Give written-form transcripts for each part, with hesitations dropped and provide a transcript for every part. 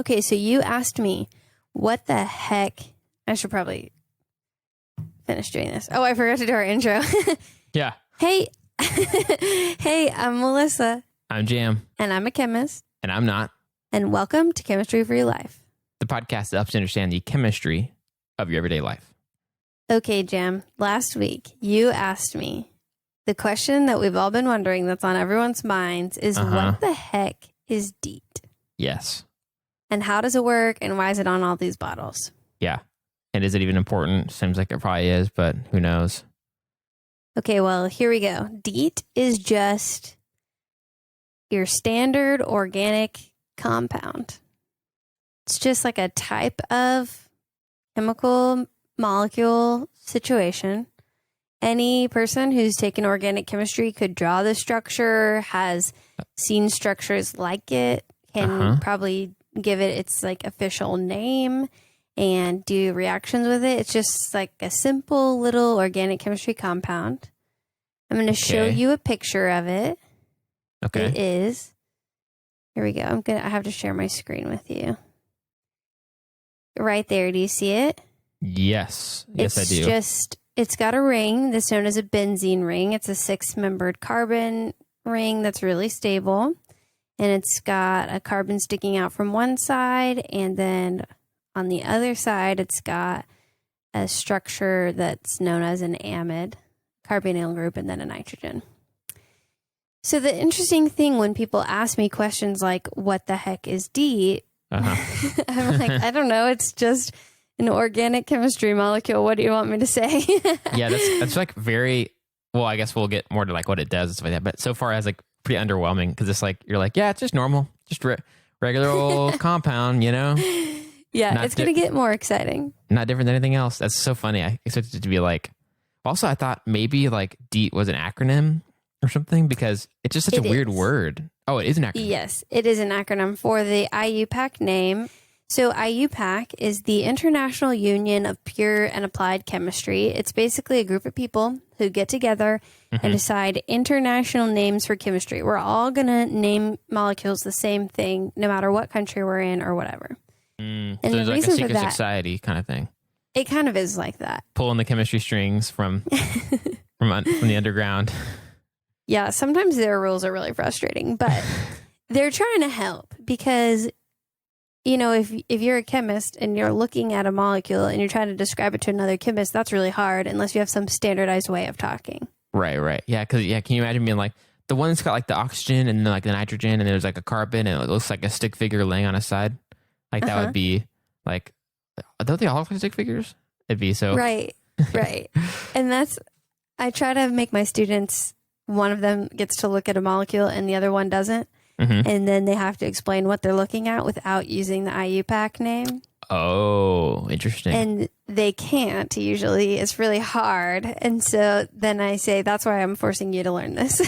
Okay, so you asked me, what the heck? I should probably finish doing this. Oh, I forgot to do our intro. Yeah. Hey. Hey, I'm Melissa. I'm Jam. And I'm a chemist. And I'm not. And welcome to Chemistry for Your Life, The podcast that helps you understand the chemistry of your everyday life. Okay, Jam. Last week, you asked me the question that we've all been wondering that's on everyone's minds is what the heck is DEET? Yes. And how does it work? And why is it on all these bottles? Yeah. And is it even important? Seems like it probably is, but who knows? Okay, well, here we go. DEET is just your standard organic compound. It's just like a type of chemical molecule situation. Any person who's taken organic chemistry could draw the structure, has seen structures like it, can probably give it its like official name and do reactions with it. It's just like a simple little organic chemistry compound. I'm going to show you a picture of it. Okay. It is. Here we go. I have to share my screen with you. Right there. Do you see it? Yes. Yes, I do. It's got a ring that's known as a benzene ring. It's a 6-membered carbon ring that's really stable. And it's got a carbon sticking out from one side. And then on the other side, it's got a structure that's known as an amide, carbonyl group, and then a nitrogen. So the interesting thing when people ask me questions like, what the heck is DEET? I'm like, I don't know. It's just an organic chemistry molecule. What do you want me to say? Yeah, that's like very, well, I guess we'll get more to like what it does and stuff like that. But so far as like pretty underwhelming because it's like, you're like, yeah, it's just normal, just regular old compound, you know? Yeah, it's going to get more exciting. Not different than anything else. That's so funny. I expected it to be like, also I thought maybe like DEET was an acronym or something because it's just such a weird word. Oh, it is an acronym. Yes, it is an acronym for the IUPAC name. So IUPAC is the International Union of Pure and Applied Chemistry. It's basically a group of people who get together and decide international names for chemistry. We're all going to name molecules the same thing, no matter what country we're in or whatever. And so there's like a secret society kind of thing. It kind of is like that. Pulling the chemistry strings from the underground. Yeah, sometimes their rules are really frustrating, but they're trying to help because, you know, if you're a chemist and you're looking at a molecule and you're trying to describe it to another chemist, that's really hard unless you have some standardized way of talking. Right. Yeah, because, can you imagine being like, the one that's got like the oxygen and then like the nitrogen and there's like a carbon and it looks like a stick figure laying on a side? Like that would be like, don't they all look like stick figures? It'd be so. Right. And I try to make my students, one of them gets to look at a molecule and the other one doesn't. And then they have to explain what they're looking at without using the IUPAC name. Oh, interesting. And they can't usually. It's really hard. And so then I say, that's why I'm forcing you to learn this.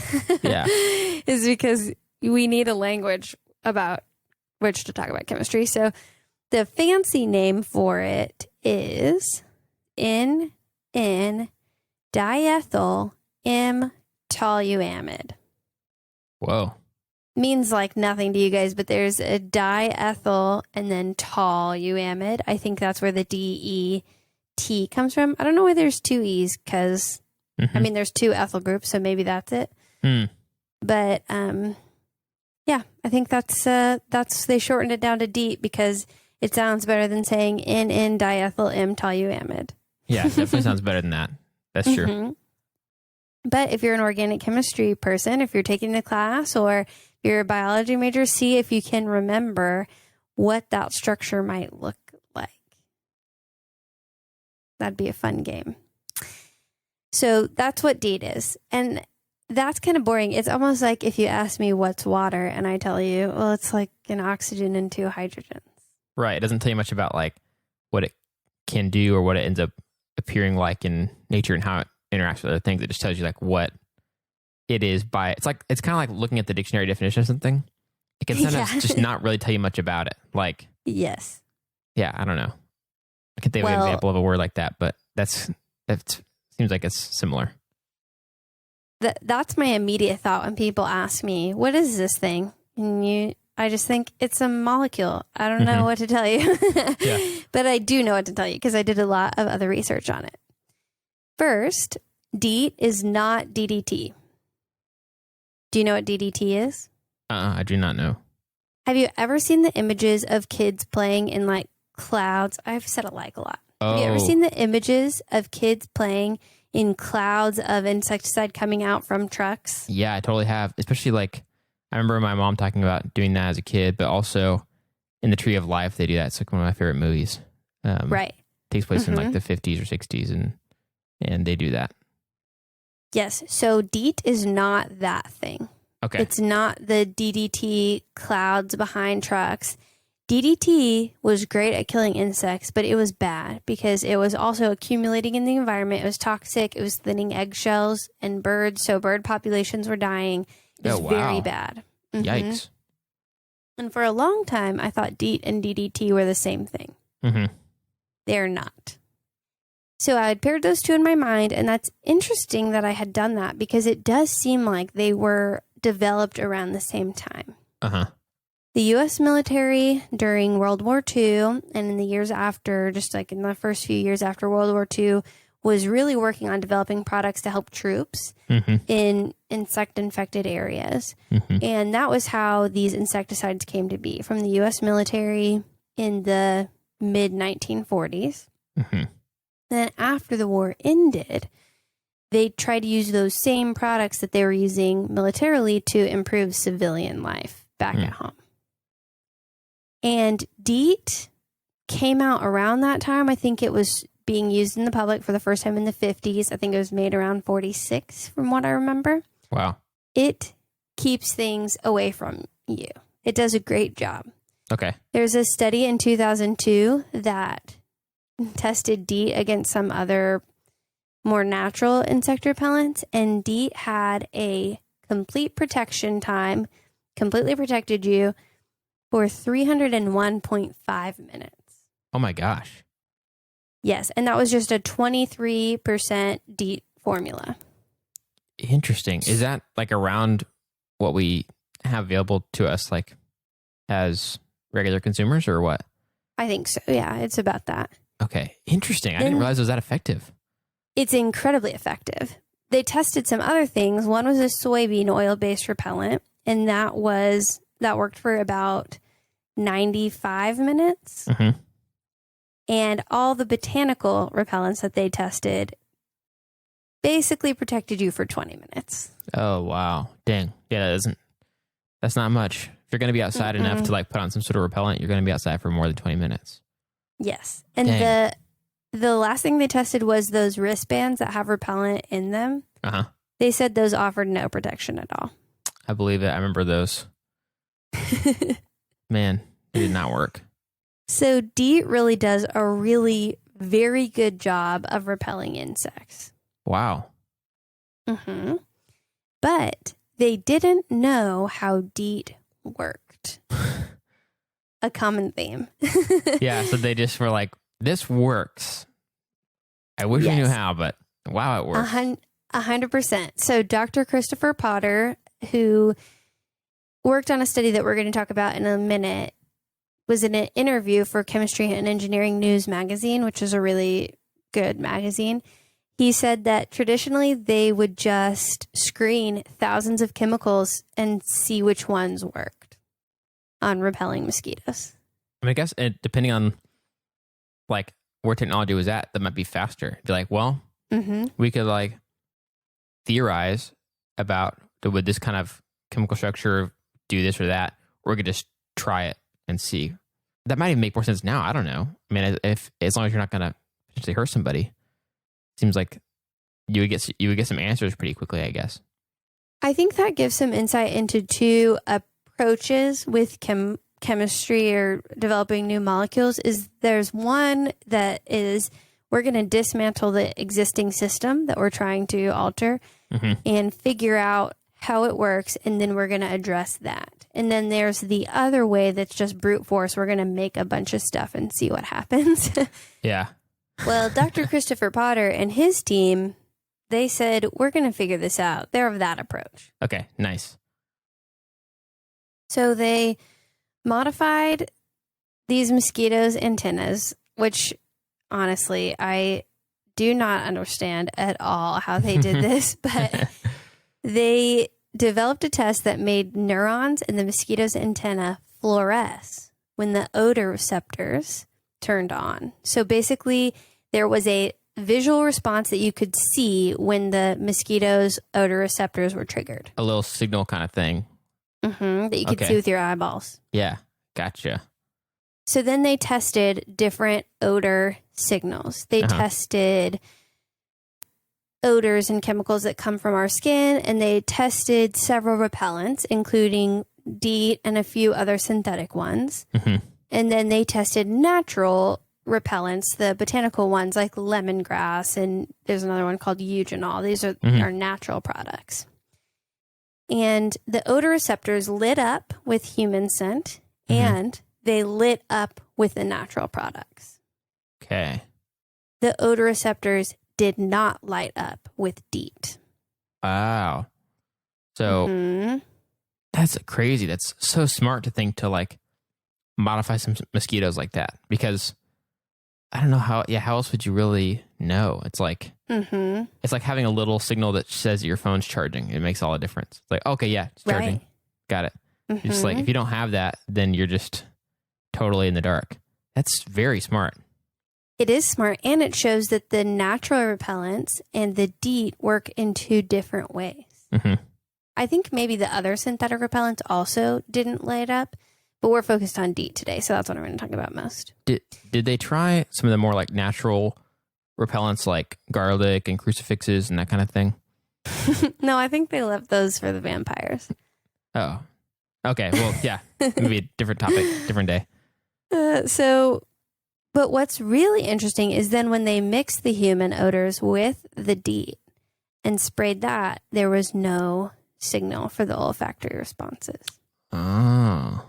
Yeah. Is because we need a language about which to talk about chemistry. So the fancy name for it is N,N-diethyl M-toluamide. Whoa. Means like nothing to you guys, but there's a diethyl and then toluamide. I think that's where the DEET comes from. I don't know why there's two E's because, I mean, there's two ethyl groups, so maybe that's it. But, yeah, I think that's they shortened it down to DEET because it sounds better than saying N,N-diethyl M-toluamide. Yeah, it definitely sounds better than that. That's true. But if you're an organic chemistry person, if you're taking the class or you're a biology major, see if you can remember what that structure might look like. That'd be a fun game. So that's what DEET is. And that's kind of boring. It's almost like if you ask me what's water and I tell you, well, it's like an oxygen and 2 hydrogens. Right. It doesn't tell you much about like what it can do or what it ends up appearing like in nature and how it interacts with other things. It just tells you like what it is by, it's kind of like looking at the dictionary definition of something. It can sometimes just not really tell you much about it. Like, yes. Yeah, I don't know. I can think of an example of a word like that, but that seems like it's similar. That's my immediate thought when people ask me, what is this thing? And I just think it's a molecule. I don't know what to tell you. Yeah. But I do know what to tell you because I did a lot of other research on it. First, DEET is not DDT. Do you know what DDT is? I do not know. Have you ever seen the images of kids playing in like clouds? I've said it like a lot. Have you ever seen the images of kids playing in clouds of insecticide coming out from trucks? Yeah, I totally have. Especially like, I remember my mom talking about doing that as a kid, but also in the Tree of Life, they do that. It's like one of my favorite movies. Right. Takes place in like the 50s or 60s, and they do that. Yes. So DEET is not that thing. Okay. It's not the DDT clouds behind trucks. DDT was great at killing insects, but it was bad because it was also accumulating in the environment. It was toxic. It was thinning eggshells and birds. So bird populations were dying. It was very bad. Yikes. And for a long time, I thought DEET and DDT were the same thing. They're not. So I had paired those two in my mind, and that's interesting that I had done that because it does seem like they were developed around the same time. The U.S. military during World War II and in the years after, just like in the first few years after World War II, was really working on developing products to help troops in insect-infected areas. And that was how these insecticides came to be, from the U.S. military in the mid-1940s. Then after the war ended, they tried to use those same products that they were using militarily to improve civilian life back at home. And DEET came out around that time. I think it was being used in the public for the first time in the 50s. I think it was made around 46 from what I remember. Wow. It keeps things away from you. It does a great job. Okay. There's a study in 2002 that tested DEET against some other more natural insect repellents, and DEET had a complete protection time, completely protected you for 301.5 minutes. Oh my gosh. Yes, and that was just a 23% DEET formula. Interesting. Is that like around what we have available to us, like as regular consumers, or what? I think so. Yeah, it's about that. Okay. Interesting. I didn't realize it was that effective. It's incredibly effective. They tested some other things. One was a soybean oil-based repellent, and that worked for about 95 minutes. And all the botanical repellents that they tested basically protected you for 20 minutes. Oh, wow. Dang. Yeah, that's not much. If you're going to be outside enough to like put on some sort of repellent, you're going to be outside for more than 20 minutes. Yes. And the last thing they tested was those wristbands that have repellent in them. They said those offered no protection at all. I believe it. I remember those. Man, it did not work. So DEET really does a really very good job of repelling insects. Wow. But they didn't know how DEET worked. A common theme. Yeah, so they just were like, this works. I wish we knew how, but wow, it works. 100%. So Dr. Christopher Potter, who worked on a study that we're going to talk about in a minute, was in an interview for Chemistry and Engineering News magazine, which is a really good magazine. He said that traditionally they would just screen thousands of chemicals and see which ones worked on repelling mosquitoes. I mean, I guess depending on like where technology was at, that might be faster. Be like, well, we could like theorize about would this kind of chemical structure do this or that, or we could just try it and see. That might even make more sense now. I don't know. I mean, if as long as you're not going to potentially hurt somebody, seems like you would get some answers pretty quickly, I guess. I think that gives some insight into two approaches with chemistry or developing new molecules. Is there's one that is we're going to dismantle the existing system that we're trying to alter and figure out how it works, and then we're going to address that. And then there's the other way that's just brute force. We're going to make a bunch of stuff and see what happens. Yeah. Well, Dr. Christopher Potter and his team, they said, we're going to figure this out. They're of that approach. Okay, nice. So they modified these mosquitoes' antennas, which honestly, I do not understand at all how they did this, but they developed a test that made neurons in the mosquito's antenna fluoresce when the odor receptors turned on. So basically, there was a visual response that you could see when the mosquito's odor receptors were triggered. A little signal kind of thing. That you could see with your eyeballs. Yeah, gotcha. So then they tested different odor signals. They tested odors and chemicals that come from our skin, and they tested several repellents, including DEET and a few other synthetic ones. And then they tested natural repellents, the botanical ones like lemongrass, and there's another one called eugenol. These are our natural products. And the odor receptors lit up with human scent, and they lit up with the natural products. Okay. The odor receptors did not light up with DEET. Wow. So that's crazy. That's so smart to think to like modify some mosquitoes like that, because I don't know how else would you really know? It's like it's like having a little signal that says your phone's charging. It makes all the difference. It's like, okay, yeah, it's charging. Right. Got it. It's just like, if you don't have that, then you're just totally in the dark. That's very smart. It is smart, and it shows that the natural repellents and the DEET work in two different ways. I think maybe the other synthetic repellents also didn't light up, but we're focused on DEET today, so that's what I'm going to talk about most. Did they try some of the more like natural repellents like garlic and crucifixes and that kind of thing? No, I think they left those for the vampires. Oh, okay. Well, yeah, maybe a different topic, different day. But what's really interesting is then when they mixed the human odors with the DEET and sprayed that, there was no signal for the olfactory responses. Oh.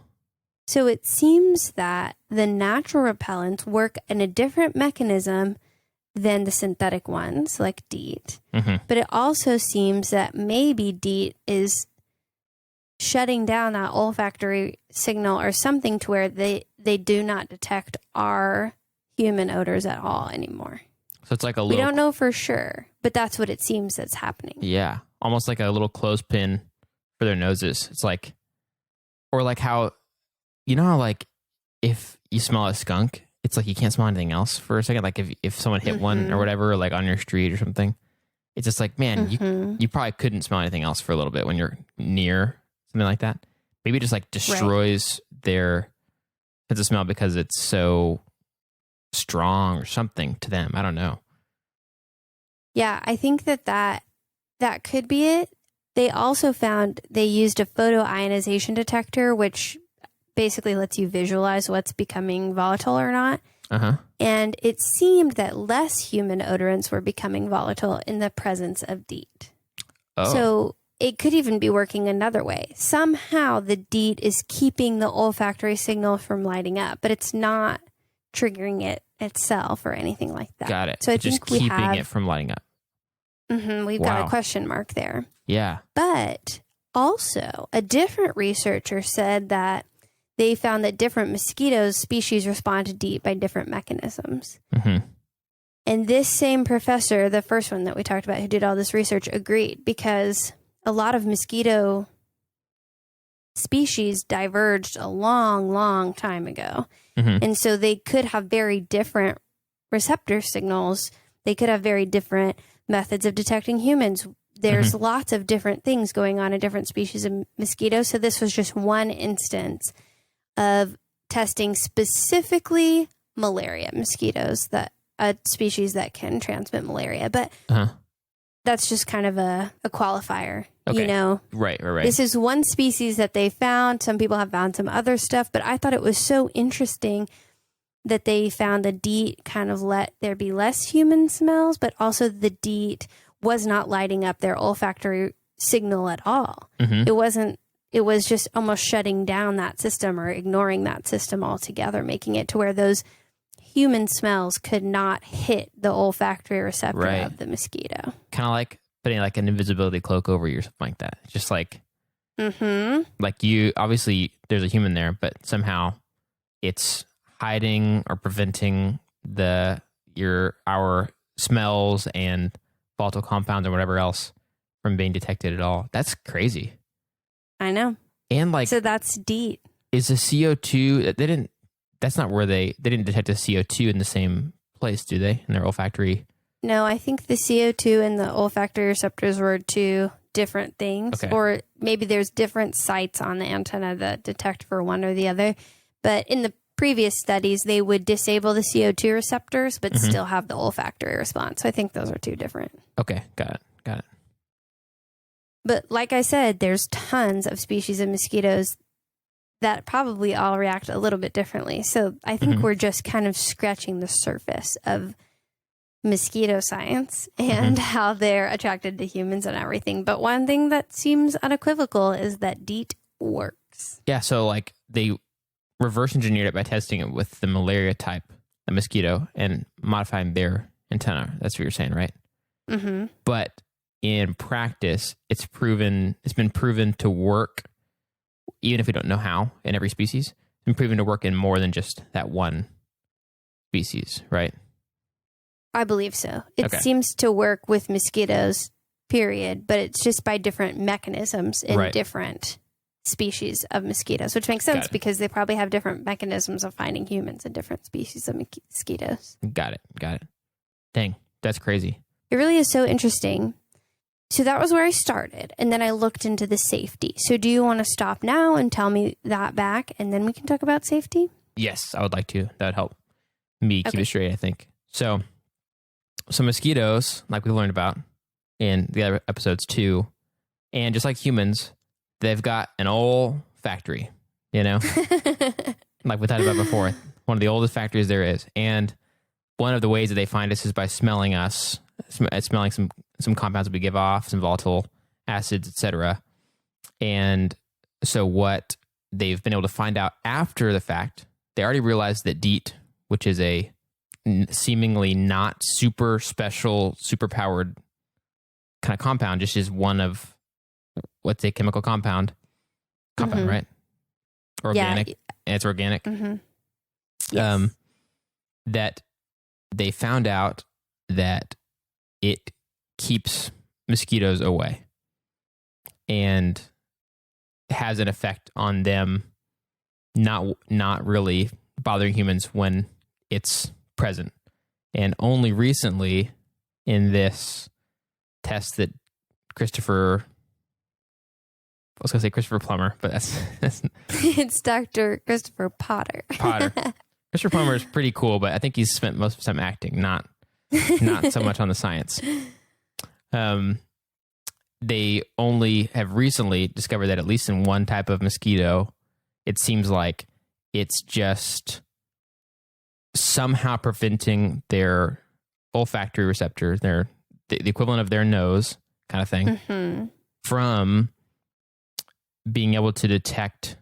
So it seems that the natural repellents work in a different mechanism than the synthetic ones, like DEET. But it also seems that maybe DEET is shutting down that olfactory signal or something to where they do not detect our human odors at all anymore. So it's like a little... We don't know for sure, but that's what it seems that's happening. Yeah. Almost like a little clothespin for their noses. It's like... Or like how... You know how like if you smell a skunk, it's like you can't smell anything else for a second? Like if someone hit one or whatever, like on your street or something, it's just like, man, you probably couldn't smell anything else for a little bit when you're near something like that. Maybe it just like destroys their sense of smell because it's so strong or something to them. I don't know. Yeah, I think that could be it. They also found they used a photoionization detector, which basically lets you visualize what's becoming volatile or not. And it seemed that less human odorants were becoming volatile in the presence of DEET. So it could even be working another way. Somehow the DEET is keeping the olfactory signal from lighting up, but it's not triggering it itself or anything like that. Got it. So I it's think just keeping it from lighting up. We've got a question mark there. Yeah. But also, a different researcher said that they found that different mosquitoes species respond to DEET by different mechanisms. And this same professor, the first one that we talked about who did all this research, agreed, because a lot of mosquito species diverged a long, long time ago. And so they could have very different receptor signals. They could have very different methods of detecting humans. There's lots of different things going on in different species of mosquitoes. So this was just one instance of testing specifically malaria mosquitoes, that a species that can transmit malaria. But that's just kind of a qualifier, you know? Right. This is one species that they found. Some people have found some other stuff, but I thought it was so interesting that they found the DEET kind of let there be less human smells, but also the DEET was not lighting up their olfactory signal at all. It was just almost shutting down that system or ignoring that system altogether, making it to where those human smells could not hit the olfactory receptor of the mosquito. Kind of like putting like an invisibility cloak over you or something like that. Just like Mm-hmm. Like you, obviously there's a human there, but somehow it's hiding or preventing our smells and volatile compounds or whatever else from being detected at all. That's crazy. I know. And like, so that's DEET. is the CO2, that's not where they didn't detect the CO2 in the same place, do they? In their olfactory? No, I think the CO2 and the olfactory receptors were two different things. Okay. Or maybe there's different sites on the antenna that detect for one or the other. But in the previous studies, they would disable the CO2 receptors, but still have the olfactory response. So I think those are two different. Okay, got it. But like I said, there's tons of species of mosquitoes that probably all react a little bit differently. So I think we're just kind of scratching the surface of mosquito science and how they're attracted to humans and everything. But one thing that seems unequivocal is that DEET works. Yeah, so like they reverse engineered it by testing it with the malaria type, the mosquito, and modifying their antenna. That's what you're saying, right? Mm-hmm. But in practice, it's been proven to work, even if we don't know how, in every species. It's been proven to work in more than just that one species, right? I believe so. It Okay. seems to work with mosquitoes, period, but it's just by different mechanisms in Right. different species of mosquitoes, which makes Got sense it. because they probably have different mechanisms of finding humans in different species of mosquitoes. Got it. Dang, that's crazy. It really is so interesting. So that was where I started, and then I looked into the safety. So do you want to stop now and tell me that back, and then we can talk about safety? Yes, I would like to. That would help me keep Okay. it straight, I think. So mosquitoes, like we learned about in the other episodes too, and just like humans, they've got an old factory, like we talked about before, one of the oldest factories there is. And one of the ways that they find us is by smelling us, smelling some compounds that we give off, some volatile acids, etc. And so what they've been able to find out after the fact, they already realized that DEET, which is a seemingly not super special, super powered kind of compound, just is one of what's a chemical compound, right? Organic, and it's organic. Mm-hmm. Yes. That they found out that it keeps mosquitoes away and has an effect on them not really bothering humans when it's present. And only recently in this test that Christopher Plummer, but that's It's Dr. Christopher Potter. Christopher Plummer is pretty cool, but I think he's spent most of his time acting, not so much on the science. They only have recently discovered that at least in one type of mosquito, it seems like it's just somehow preventing their olfactory receptor, the equivalent of their nose kind of thing, from being able to detect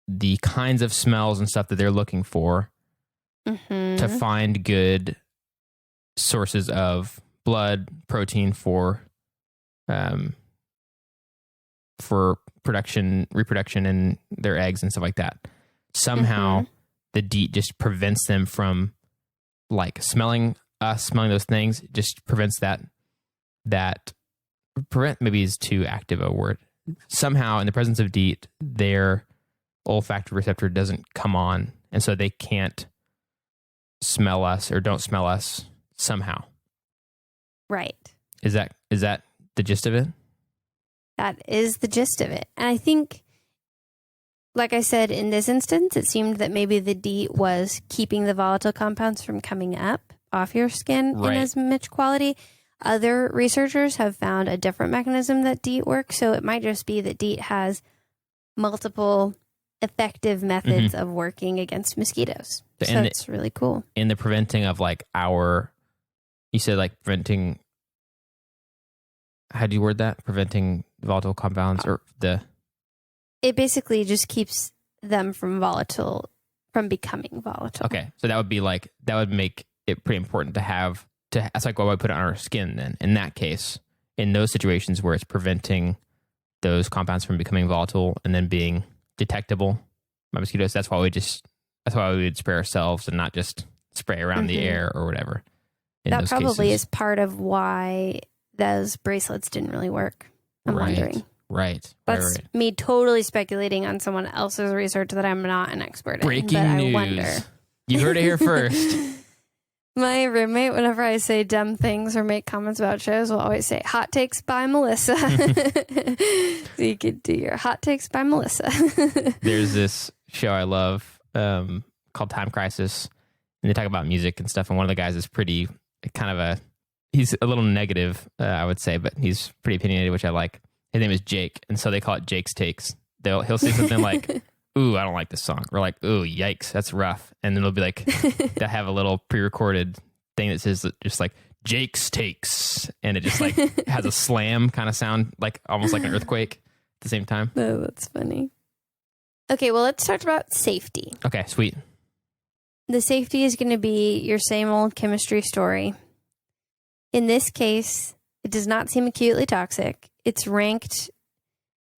the kinds of smells and stuff that they're looking for to find good sources of blood protein for reproduction in their eggs and stuff like that. Somehow the DEET just prevents them from like smelling those things. It just prevents that prevent maybe is too active a word. Somehow in the presence of DEET, their olfactory receptor doesn't come on, and so they can't smell us or don't smell us somehow. Right. Is that the gist of it? That is the gist of it. And I think, like I said, in this instance, it seemed that maybe the DEET was keeping the volatile compounds from coming up off your skin in as much quality. Other researchers have found a different mechanism that DEET works, so it might just be that DEET has multiple effective methods of working against mosquitoes. So it's really cool. In the preventing of you said like preventing, how do you word that? Preventing volatile compounds It basically just keeps them from becoming volatile. Okay, so that would make it pretty important to have that's like what I put it on our skin then. In that case, in those situations where it's preventing those compounds from becoming volatile and then being detectable by mosquitoes. That's why we would spray ourselves and not just spray around the air or whatever. That probably is part of why those bracelets didn't really work. I'm wondering. Right. That's me totally speculating on someone else's research that I'm not an expert in. Breaking news. I wonder. You heard it here first. My roommate, whenever I say dumb things or make comments about shows, will always say, hot takes by Melissa. So you could do your hot takes by Melissa. There's this show I love called Time Crisis, and they talk about music and stuff, and one of the guys is pretty he's a little negative, I would say, but he's pretty opinionated, which I like. His name is Jake, and so they call it Jake's Takes. He'll say something like, ooh, I don't like this song. Or like, ooh, yikes, that's rough. And then it'll be like, they'll have a little pre-recorded thing that says just like, Jake's Takes. And it just like has a slam kind of sound, like almost like an earthquake at the same time. Oh, that's funny. Okay, well, let's talk about safety. Okay, sweet. The safety is going to be your same old chemistry story. In this case, it does not seem acutely toxic. It's ranked.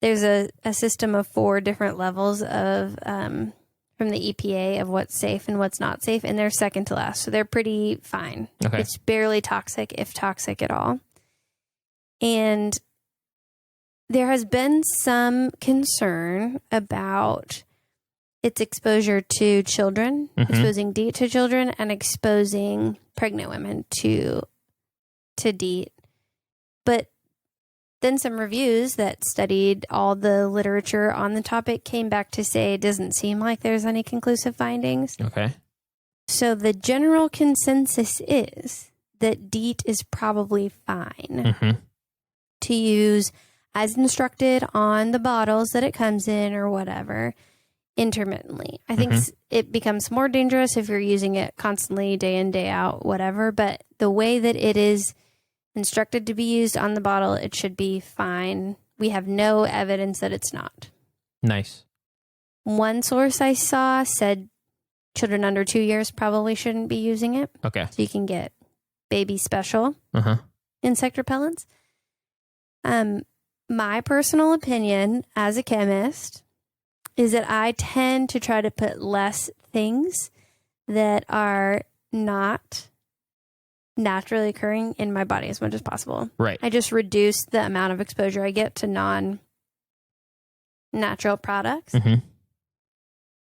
There's a system of 4 different levels of from the EPA of what's safe and what's not safe, and they're second to last, so they're pretty fine. Okay. It's barely toxic, if toxic at all. And there has been some concern about its exposure to children, exposing DEET to children, and exposing pregnant women to DEET. But then some reviews that studied all the literature on the topic came back to say it doesn't seem like there's any conclusive findings. Okay. So the general consensus is that DEET is probably fine to use as instructed on the bottles that it comes in or whatever intermittently. I think it becomes more dangerous if you're using it constantly, day in, day out, whatever. But the way that it is instructed to be used on the bottle, it should be fine. We have no evidence that it's not. Nice. One source I saw said children under 2 years probably shouldn't be using it. Okay. So you can get baby special insect repellents. My personal opinion as a chemist is that I tend to try to put less things that are not naturally occurring in my body as much as possible. Right. I just reduce the amount of exposure I get to non-natural products.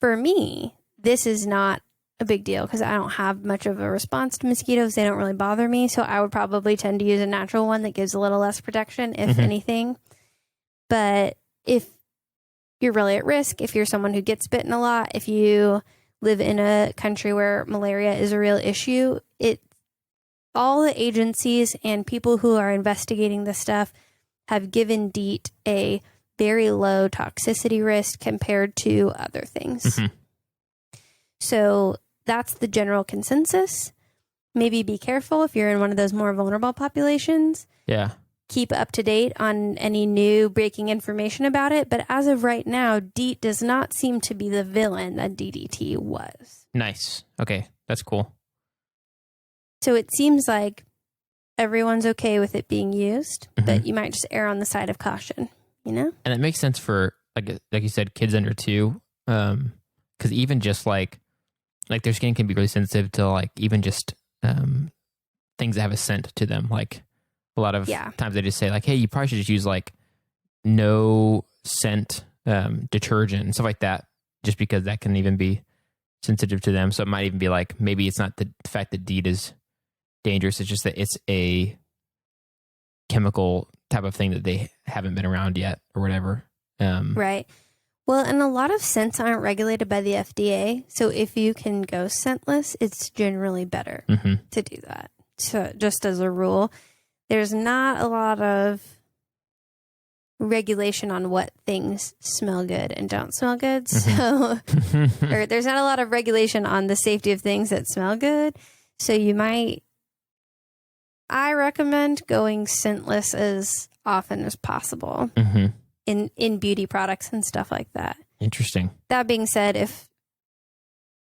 For me, this is not a big deal because I don't have much of a response to mosquitoes. They don't really bother me. So I would probably tend to use a natural one that gives a little less protection, if anything. But if you're really at risk, if you're someone who gets bitten a lot, if you live in a country where malaria is a real issue, all the agencies and people who are investigating this stuff have given DEET a very low toxicity risk compared to other things. So that's the general consensus. Maybe be careful if you're in one of those more vulnerable populations. Yeah. Keep up to date on any new breaking information about it. But as of right now, DEET does not seem to be the villain that DDT was. Nice. Okay. That's cool. So it seems like everyone's okay with it being used, but you might just err on the side of caution, you know? And it makes sense for, like you said, kids under 2. Because even just like their skin can be really sensitive to like even just things that have a scent to them. Like a lot of times they just say like, hey, you probably should just use like no scent detergent and stuff like that, just because that can even be sensitive to them. So it might even be like, maybe it's not the fact that DEET is dangerous. It's just that it's a chemical type of thing that they haven't been around yet or whatever. Right. Well, and a lot of scents aren't regulated by the FDA. So if you can go scentless, it's generally better to do that. So just as a rule, there's not a lot of regulation on what things smell good and don't smell good. So or there's not a lot of regulation on the safety of things that smell good. So I recommend going scentless as often as possible in beauty products and stuff like that. Interesting. That being said, if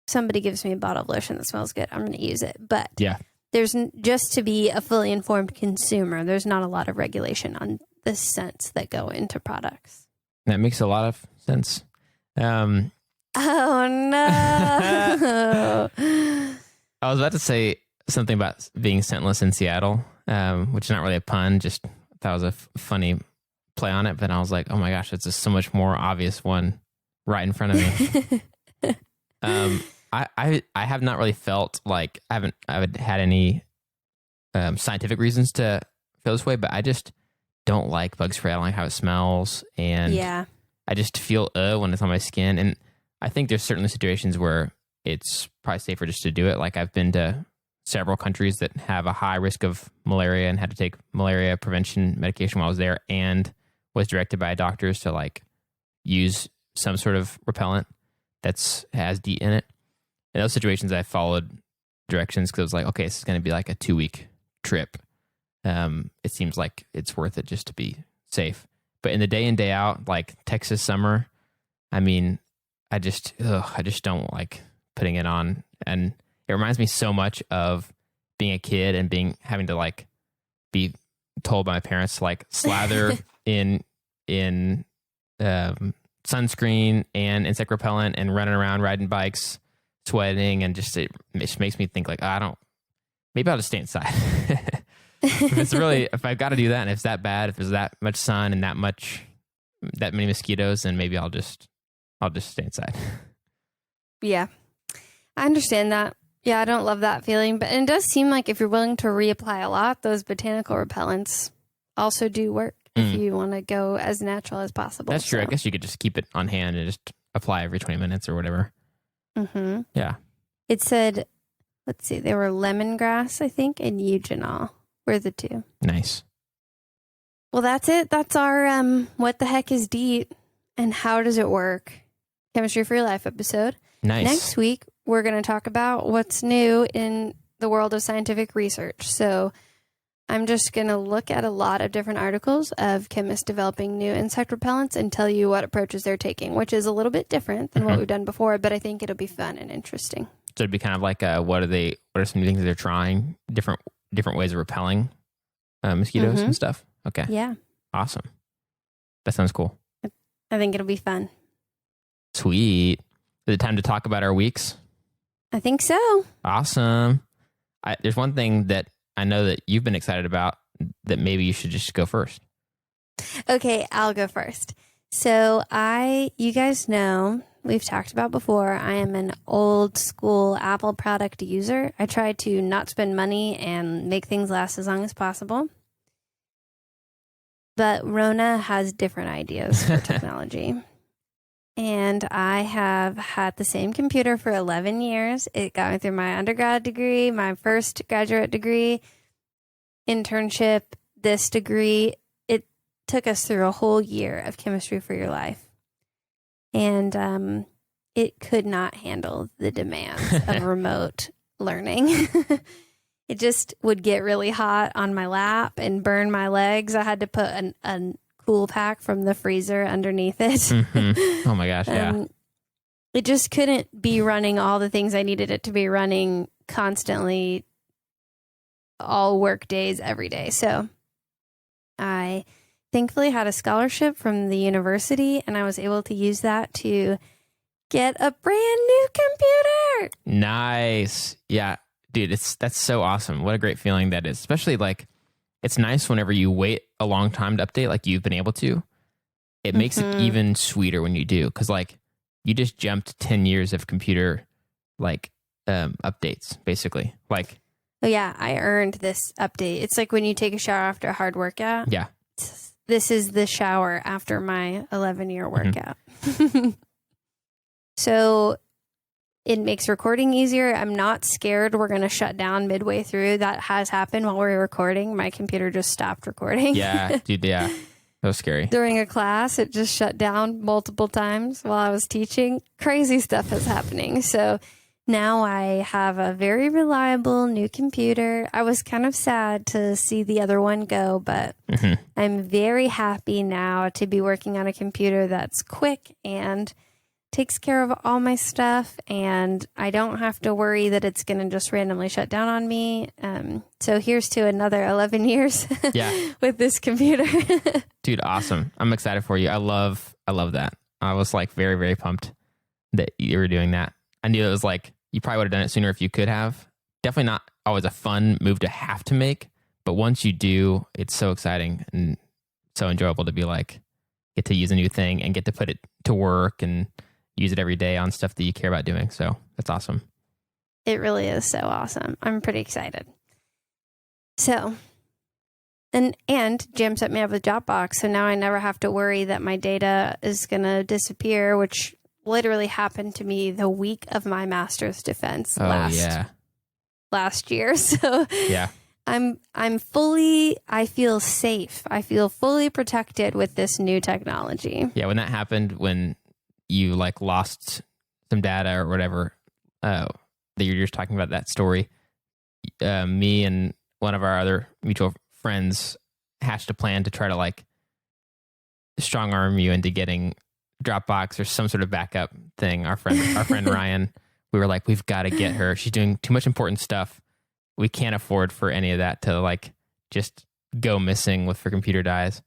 somebody gives me a bottle of lotion that smells good, I'm going to use it. But there's just to be a fully informed consumer, there's not a lot of regulation on the scents that go into products. That makes a lot of sense. Oh no. I was about to say something about being scentless in Seattle, which is not really a pun, just that was a funny play on it. But I was like, oh my gosh, it's just so much more obvious one right in front of me. I have not really felt like I haven't had any scientific reasons to feel this way, but I just don't like bug spray. I don't like how it smells, and Yeah. I just feel when it's on my skin. And I think there's certainly situations where it's probably safer just to do it. Like I've been to several countries that have a high risk of malaria and had to take malaria prevention medication while I was there, and was directed by doctors to like use some sort of repellent has DEET in it. In those situations, I followed directions because it was like, okay, this is going to be like a 2-week trip. It seems like it's worth it just to be safe. But in the day in, day out, like Texas summer, I mean, I just don't like putting it on. And it reminds me so much of being a kid and having to like be told by my parents to like slather in sunscreen and insect repellent and running around riding bikes, sweating, and it makes me think like, maybe I'll just stay inside. If I've got to do that and if it's that bad, if there's that much sun and that many mosquitoes, then maybe I'll just stay inside. Yeah. I understand that. Yeah, I don't love that feeling, but it does seem like if you're willing to reapply a lot, those botanical repellents also do work if you want to go as natural as possible. That's true. I guess you could just keep it on hand and just apply every 20 minutes or whatever. Mm-hmm. Yeah. It said, let's see, they were lemongrass, I think, and eugenol were the two. Nice. Well, that's it. That's our what the heck is DEET and how does it work? Chemistry for Your Life episode. Nice. Next week, we're going to talk about what's new in the world of scientific research. So I'm just going to look at a lot of different articles of chemists developing new insect repellents and tell you what approaches they're taking, which is a little bit different than what we've done before, but I think it'll be fun and interesting. So it'd be kind of like, what are some new things they're trying? Different ways of repelling mosquitoes and stuff. Okay. Yeah. Awesome. That sounds cool. I think it'll be fun. Sweet. Is it time to talk about our weeks? I think so. Awesome. There's one thing that I know that you've been excited about that maybe you should just go first. Okay, I'll go first. So you guys know, we've talked about before, I am an old school Apple product user. I try to not spend money and make things last as long as possible. But Rona has different ideas for technology. And I have had the same computer for 11 years. It got me through my undergrad degree, my first graduate degree, internship, this degree. It took us through a whole year of Chemistry for Your Life. And it could not handle the demands of remote learning. It just would get really hot on my lap and burn my legs. I had to put a cool pack from the freezer underneath it. Mm-hmm. Oh my gosh, yeah. It just couldn't be running all the things I needed it to be running constantly, all work days, every day. So I thankfully had a scholarship from the university, and I was able to use that to get a brand new computer. Nice. Yeah, dude, that's so awesome. What a great feeling that is. Especially like, it's nice whenever you wait a long time to update, like you've been able to. It makes it even sweeter when you do, because like you just jumped 10 years of computer like updates, basically. Like, oh yeah, I earned this update. It's like when you take a shower after a hard workout. Yeah. This is the shower after my 11-year workout. So it makes recording easier. I'm not scared we're going to shut down midway through. That has happened while we were recording. My computer just stopped recording. Yeah, dude, yeah. That was scary. During a class, it just shut down multiple times while I was teaching. Crazy stuff is happening. So now I have a very reliable new computer. I was kind of sad to see the other one go, but I'm very happy now to be working on a computer that's quick and takes care of all my stuff, and I don't have to worry that it's going to just randomly shut down on me. So here's to another 11 years with this computer. Dude, awesome. I'm excited for you. I love that. I was like very, very pumped that you were doing that. I knew it was like, you probably would have done it sooner if you could have. Definitely not always a fun move to have to make, but once you do, it's so exciting and so enjoyable to be like, get to use a new thing and get to put it to work and use it every day on stuff that you care about doing. So that's awesome. It really is so awesome. I'm pretty excited. So, and Jim set me up with Dropbox, so now I never have to worry that my data is going to disappear, which literally happened to me the week of my master's defense last year. So yeah, I feel safe. I feel fully protected with this new technology. Yeah, when that happened, when you like lost some data or whatever, that you're just talking about that story, me and one of our other mutual friends hatched a plan to try to like strong arm you into getting Dropbox or some sort of backup thing. Our friend Ryan, we were like, we've got to get her. She's doing too much important stuff. We can't afford for any of that to like just go missing with her computer dies.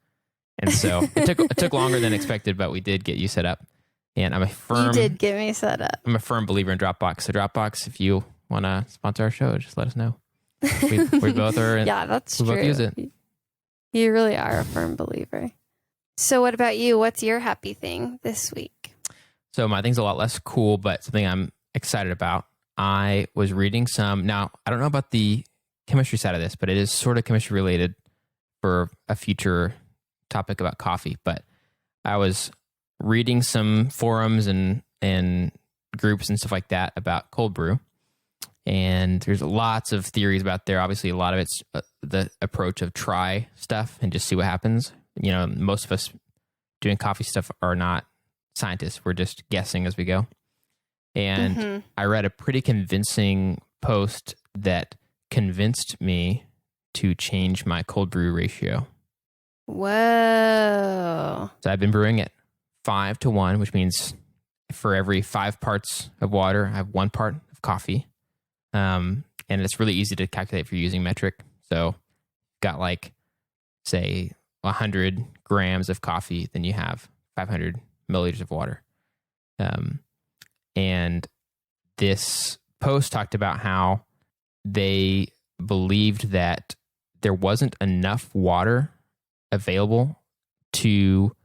And so it took longer than expected, but we did get you set up. And you did get me set up. I'm a firm believer in Dropbox. So Dropbox, if you want to sponsor our show, just let us know. We both are. Yeah, that's we true. Both use it. You really are a firm believer. So what about you? What's your happy thing this week? So my thing's a lot less cool, but something I'm excited about. I was reading now I don't know about the chemistry side of this, but it is sort of chemistry related for a future topic about coffee. But I was reading some forums and groups and stuff like that about cold brew. And there's lots of theories about there. Obviously, a lot of it's the approach of try stuff and just see what happens. You know, most of us doing coffee stuff are not scientists. We're just guessing as we go. And I read a pretty convincing post that convinced me to change my cold brew ratio. Whoa. So I've been brewing it 5-1, which means for every 5 parts of water, I have 1 part of coffee. And it's really easy to calculate if you're using metric. So got like, say, 100 grams of coffee, then you have 500 milliliters of water. And this post talked about how they believed that there wasn't enough water available to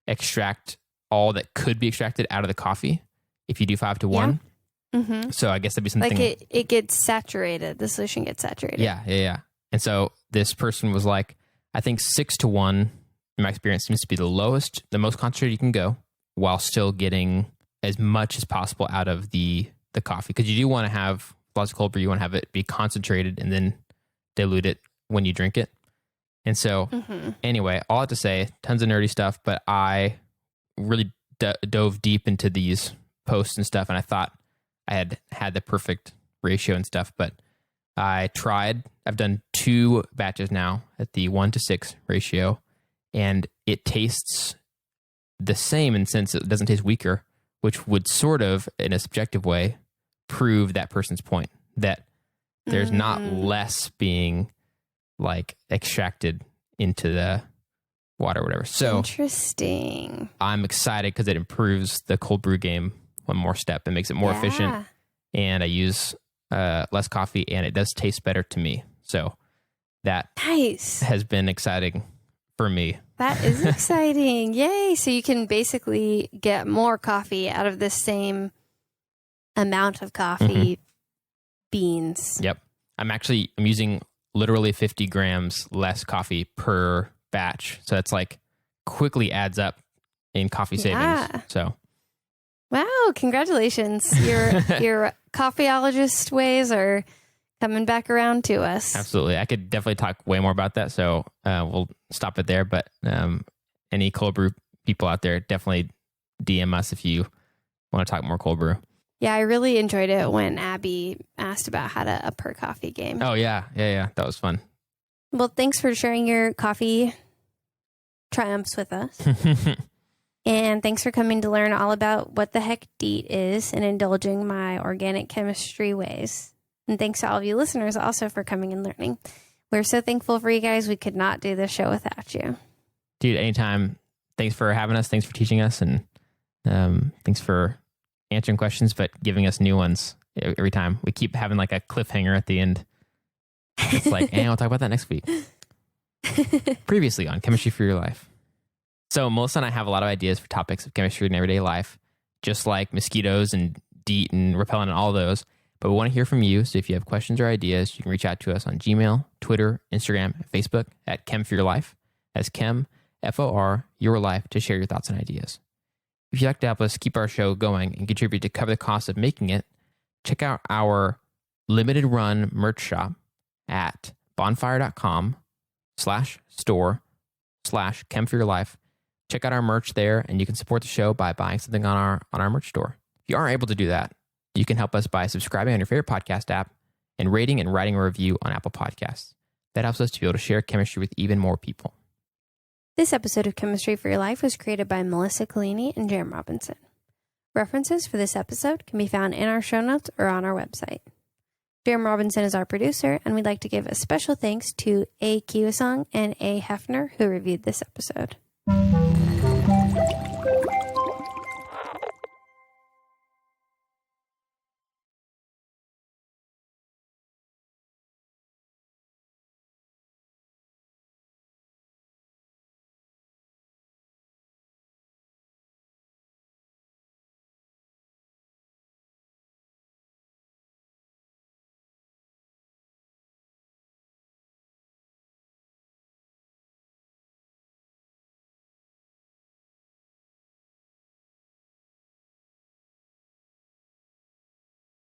extract all that could be extracted out of the coffee if you do 5-1. Yeah. Mm-hmm. So I guess that'd be something like it gets saturated. The solution gets saturated. Yeah. And so this person was like, I think 6-1, in my experience, seems to be the lowest, the most concentrated you can go while still getting as much as possible out of the coffee. Because you do want to have lots of cold brew, you want to have it be concentrated and then dilute it when you drink it. And so anyway, all I have to say, tons of nerdy stuff, but I really dove deep into these posts and stuff, and I thought I had the perfect ratio and stuff, but I've done 2 batches now at the 1-6 ratio, and it tastes the same in the sense it doesn't taste weaker, which would sort of, in a subjective way, prove that person's point that there's not less being like extracted into the water or whatever. So interesting. I'm excited because it improves the cold brew game one more step and makes it more efficient. And I use less coffee, and it does taste better to me. So that has been exciting for me. That is exciting. Yay. So you can basically get more coffee out of the same amount of coffee beans. Yep. I'm using literally 50 grams less coffee per batch. So it's like quickly adds up in coffee savings. So wow, congratulations. Your coffeeologist ways are coming back around to us. Absolutely. I could definitely talk way more about that. So we'll stop it there. But any cold brew people out there, definitely DM us if you want to talk more cold brew. Yeah, I really enjoyed it when Abby asked about how to up her coffee game. Oh, yeah. That was fun. Well, thanks for sharing your coffee triumphs with us. And thanks for coming to learn all about what the heck DEET is and indulging my organic chemistry ways. And thanks to all of you listeners also for coming and learning. We're so thankful for you guys. We could not do this show without you. Dude, anytime. Thanks for having us. Thanks for teaching us. And thanks for answering questions, but giving us new ones every time. We keep having like a cliffhanger at the end. It's like, hey, I'll talk about that next week. Previously on Chemistry for Your Life. So Melissa and I have a lot of ideas for topics of chemistry in everyday life, just like mosquitoes and DEET and repellent and all those. But we want to hear from you. So if you have questions or ideas, you can reach out to us on Gmail, Twitter, Instagram, and Facebook at Chem for Your Life. That's Chem, F-O-R, Your Life, to share your thoughts and ideas. If you'd like to help us keep our show going and contribute to cover the cost of making it, check out our limited run merch shop at bonfire.com/store/Chem for Your Life. Check out our merch there, and you can support the show by buying something on our merch store. If you aren't able to do that, you can help us by subscribing on your favorite podcast app and rating and writing a review on Apple Podcasts. That helps us to be able to share chemistry with even more people. This episode of Chemistry for Your Life was created by Melissa Collini and Jerem Robinson. References for this episode can be found in our show notes or on our website. Jerem Robinson is our producer, and we'd like to give a special thanks to A. Kiwasong and A. Hefner, who reviewed this episode.